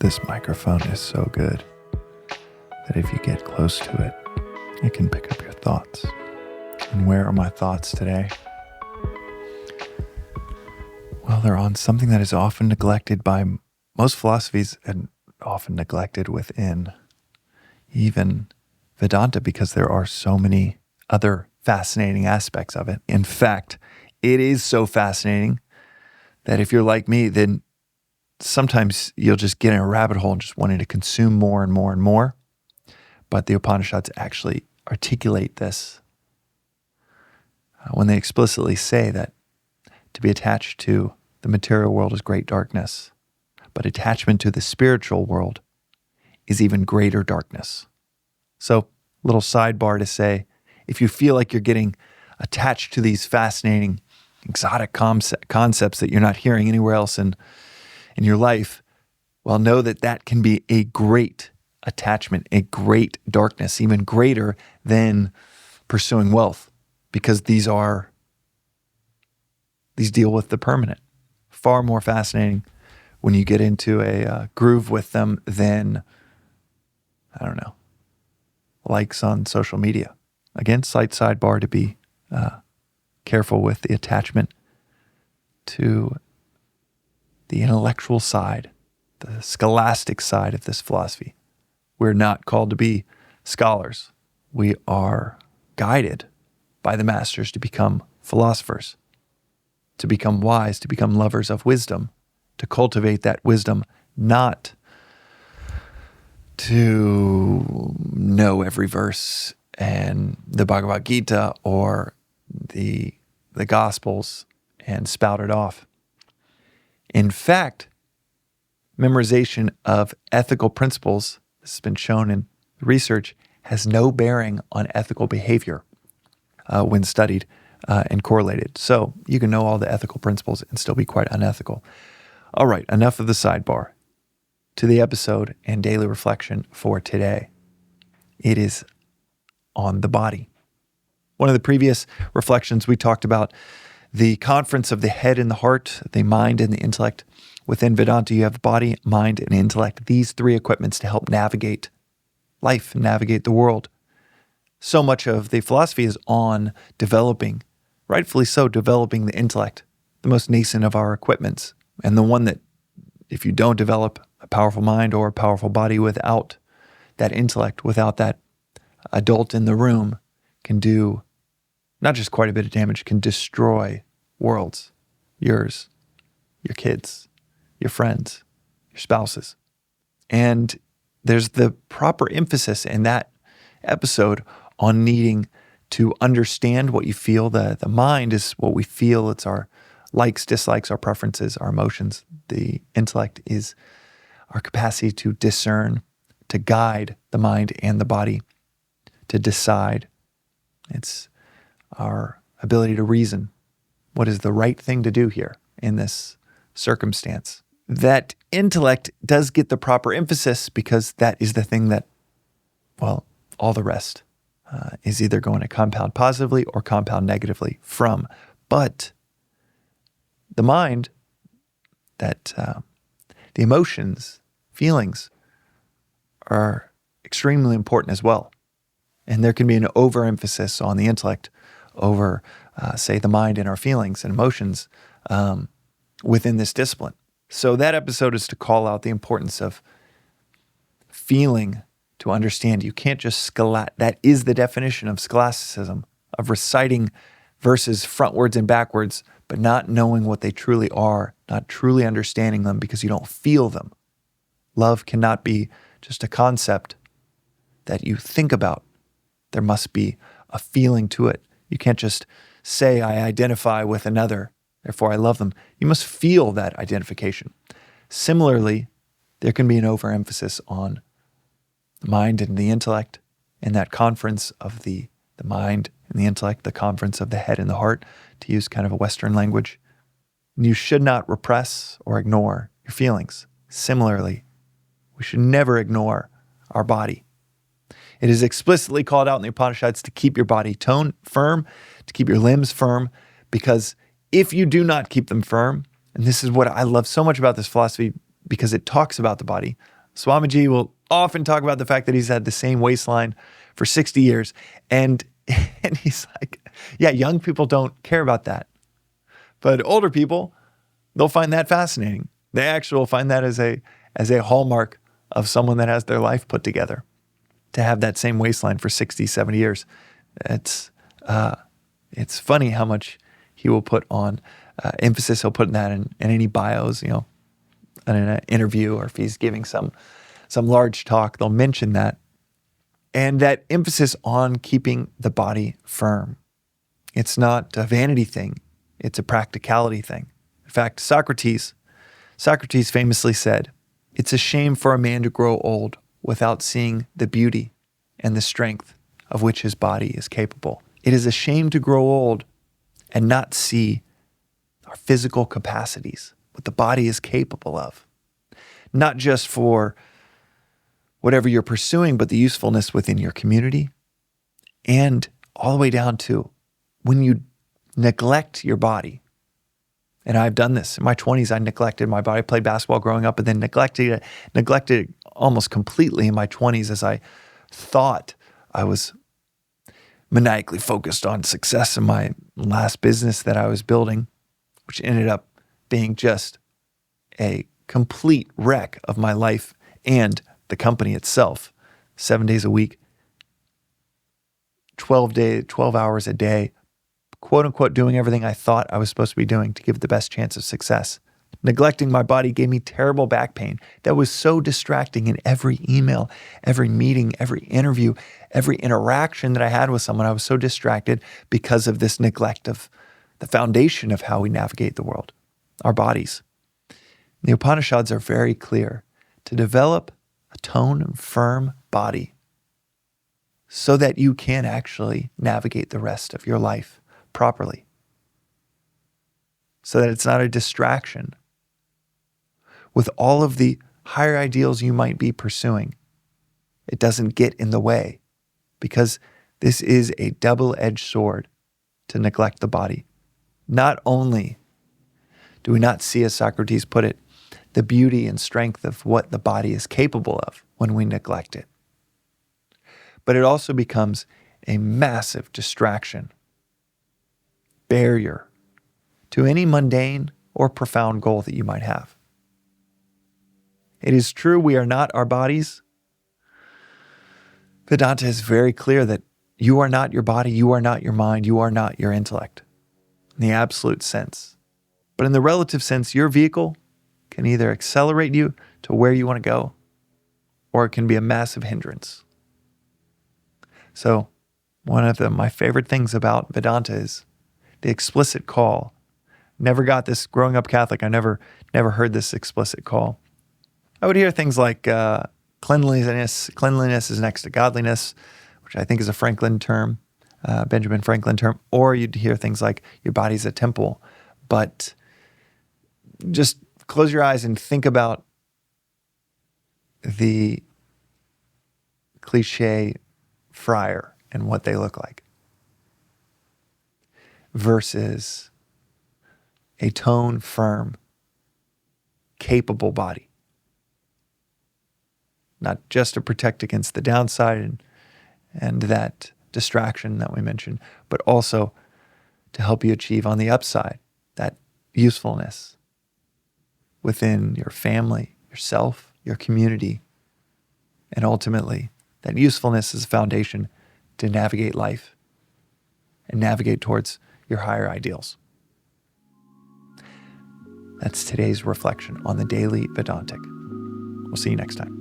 This microphone is so good that if you get close to it, it can pick up your thoughts. And where are my thoughts today? Well, they're on something that is often neglected by most philosophies and often neglected within even Vedanta because there are so many other fascinating aspects of it. In fact, it is so fascinating that if you're like me, then sometimes you'll just get in a rabbit hole and just wanting to consume more and more and more. But the Upanishads actually articulate this when they explicitly say that to be attached to the material world is great darkness, but attachment to the spiritual world is even greater darkness. So, little sidebar to say, if you feel like you're getting attached to these fascinating, exotic concepts that you're not hearing anywhere else in your life, well, know that that can be a great attachment, a great darkness, even greater than pursuing wealth, because these deal with the permanent. Far more fascinating when you get into a groove with them than, I don't know, likes on social media. Again, slight sidebar to be careful with the attachment to the intellectual side, the scholastic side of this philosophy. We're not called to be scholars. We are guided by the masters to become philosophers, to become wise, to become lovers of wisdom, to cultivate that wisdom, not to know every verse and the Bhagavad Gita or the Gospels and spout it off. In fact, memorization of ethical principles, this has been shown in research, has no bearing on ethical behavior when studied and correlated. So you can know all the ethical principles and still be quite unethical. All right, enough of the sidebar. To the episode and daily reflection for today. It is on the body. One of the previous reflections, we talked about the conference of the head and the heart, the mind and the intellect. Within Vedanta, you have body, mind, and intellect. These three equipments to help navigate life, navigate the world. So much of the philosophy is on developing, rightfully so, developing the intellect, the most nascent of our equipments, and the one that, if you don't develop a powerful mind or a powerful body without that intellect, without that adult in the room, can do not just quite a bit of damage, can destroy worlds, yours, your kids, your friends, your spouses. And there's the proper emphasis in that episode on needing to understand what you feel. The mind is what we feel. It's our likes, dislikes, our preferences, our emotions. The intellect is our capacity to discern, to guide the mind and the body, to decide. It's our ability to reason. What is the right thing to do here in this circumstance? That intellect does get the proper emphasis because that is the thing that, well, all the rest is either going to compound positively or compound negatively from. But the mind, that the emotions, feelings are extremely important as well. And there can be an overemphasis on the intellect over, say, the mind and our feelings and emotions within this discipline. So that episode is to call out the importance of feeling to understand. You can't just that is the definition of scholasticism, of reciting verses frontwards and backwards, but not knowing what they truly are, not truly understanding them because you don't feel them. Love cannot be just a concept that you think about. There must be a feeling to it. You can't just say, I identify with another, therefore I love them. You must feel that identification. Similarly, there can be an overemphasis on the mind and the intellect, in that conference of the mind and the intellect, the conference of the head and the heart, to use kind of a Western language. You should not repress or ignore your feelings. Similarly, we should never ignore our body. It is explicitly called out in the Upanishads to keep your body firm, to keep your limbs firm, because if you do not keep them firm, and this is what I love so much about this philosophy, because it talks about the body. Swamiji will often talk about the fact that he's had the same waistline for 60 years. And he's like, yeah, young people don't care about that. But older people, they'll find that fascinating. They actually will find that as a hallmark of someone that has their life put together, to have that same waistline for 60, 70 years. It's funny how much he will put on emphasis. He'll put in that in any bios, in an interview, or if he's giving some large talk, they'll mention that. And that emphasis on keeping the body firm. It's not a vanity thing. It's a practicality thing. In fact, Socrates famously said, "It's a shame for a man to grow old without seeing the beauty and the strength of which his body is capable." It is a shame to grow old and not see our physical capacities, what the body is capable of. Not just for whatever you're pursuing, but the usefulness within your community, and all the way down to when you neglect your body. And I've done this. In my 20s, I neglected my body. I played basketball growing up, and then neglected it almost completely in my 20s, as I thought I was maniacally focused on success in my last business that I was building, which ended up being just a complete wreck of my life and the company itself. 7 days a week, 12 hours a day, quote unquote, doing everything I thought I was supposed to be doing to give it the best chance of success. Neglecting my body gave me terrible back pain that was so distracting in every email, every meeting, every interview, every interaction that I had with someone. I was so distracted because of this neglect of the foundation of how we navigate the world, our bodies. The Upanishads are very clear to develop a toned and firm body so that you can actually navigate the rest of your life properly, so that it's not a distraction with all of the higher ideals you might be pursuing. It doesn't get in the way, because this is a double-edged sword to neglect the body. Not only do we not see, as Socrates put it, the beauty and strength of what the body is capable of when we neglect it, but it also becomes a massive distraction, barrier to any mundane or profound goal that you might have. It is true we are not our bodies. Vedanta is very clear that you are not your body, you are not your mind, you are not your intellect, in the absolute sense. But in the relative sense, your vehicle can either accelerate you to where you want to go, or it can be a massive hindrance. So one of my favorite things about Vedanta is the explicit call. Never got this growing up Catholic. I never heard this explicit call. I would hear things like cleanliness is next to godliness, which I think is a Franklin term, Benjamin Franklin term. Or you'd hear things like your body's a temple. But just close your eyes and think about the cliche friar and what they look like versus a toned, firm, capable body. Not just to protect against the downside and that distraction that we mentioned, but also to help you achieve on the upside that usefulness within your family, yourself, your community, and ultimately that usefulness is a foundation to navigate life and navigate towards your higher ideals. That's today's reflection on the Daily Vedantic. We'll see you next time.